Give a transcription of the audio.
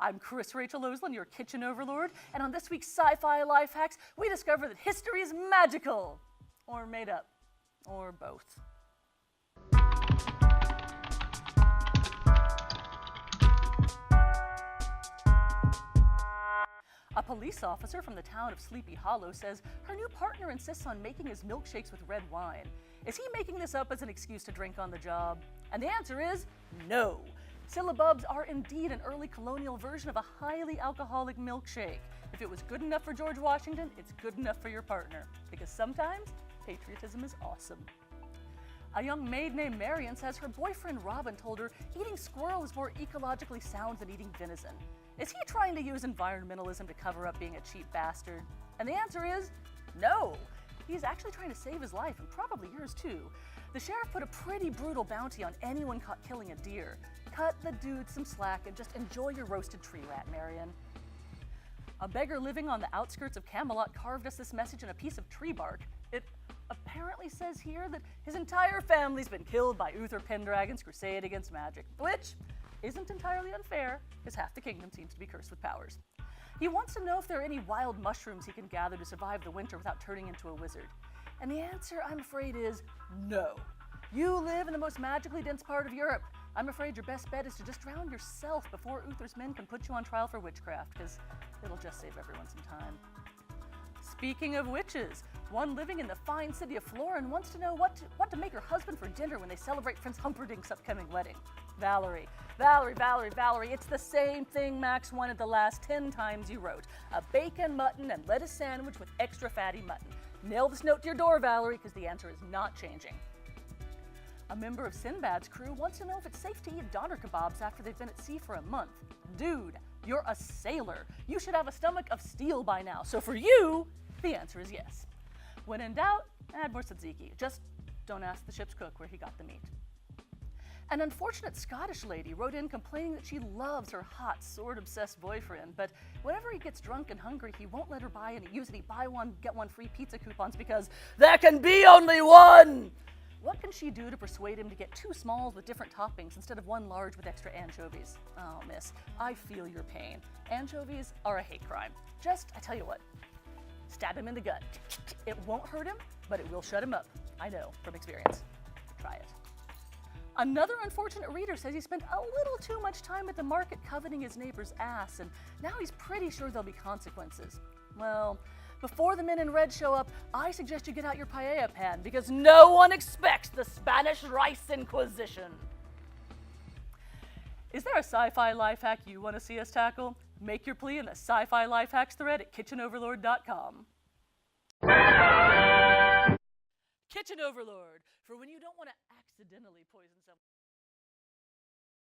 I'm Chris-Rachael, your kitchen overlord, and on this week's Sci Fi Life Hacks, we discover that history is magical. Or made up. Or both. A police officer from the town of Sleepy Hollow says her new partner insists on making his milkshakes with red wine. Is he making this up as an excuse to drink on the job? And the answer is no. Syllabubs are indeed an early colonial version of a highly alcoholic milkshake. If it was good enough for George Washington, it's good enough for your partner. Because sometimes, patriotism is awesome. A young maid named Marion says her boyfriend Robin told her eating squirrel is more ecologically sound than eating venison. Is he trying to use environmentalism to cover up being a cheap bastard? And the answer is no. He's actually trying to save his life, and probably yours too. The sheriff put a pretty brutal bounty on anyone caught killing a deer. Cut the dude some slack and just enjoy your roasted tree rat, Marion. A beggar living on the outskirts of Camelot carved us this message in a piece of tree bark. It apparently says here that his entire family's been killed by Uther Pendragon's crusade against magic, which isn't entirely unfair, because half the kingdom seems to be cursed with powers. He wants to know if there are any wild mushrooms he can gather to survive the winter without turning into a wizard. And the answer, I'm afraid, is no. You live in the most magically dense part of Europe. I'm afraid your best bet is to just drown yourself before Uther's men can put you on trial for witchcraft, because it'll just save everyone some time. Speaking of witches, one living in the fine city of Florin wants to know what to make her husband for dinner when they celebrate Prince Humperdink's upcoming wedding. Valerie, it's the same thing Max wanted the last 10 times you wrote. A bacon, mutton, and lettuce sandwich with extra fatty mutton. Nail this note to your door, Valerie, because the answer is not changing. A member of Sinbad's crew wants to know if it's safe to eat doner kebabs after they've been at sea for a month. Dude, you're a sailor. You should have a stomach of steel by now. So for you, the answer is yes. When in doubt, add more tzatziki. Just don't ask the ship's cook where he got the meat. An unfortunate Scottish lady wrote in complaining that she loves her hot, sword-obsessed boyfriend, but whenever he gets drunk and hungry, he won't let her use any buy one, get one free pizza coupons because there can be only one! What can she do to persuade him to get 2 smalls with different toppings instead of 1 large with extra anchovies? Oh, miss, I feel your pain. Anchovies are a hate crime. I tell you what, stab him in the gut. It won't hurt him, but it will shut him up. I know, from experience. Try it. Another unfortunate reader says he spent a little too much time at the market coveting his neighbor's ass, and now he's pretty sure there'll be consequences. Well, before the men in red show up, I suggest you get out your paella pan, because no one expects the Spanish Rice Inquisition. Is there a sci-fi life hack you want to see us tackle? Make your plea in the Sci Fi Life Hacks thread at kitchenoverlord.com. Kitchen Overlord, for when you don't want to accidentally poison someone.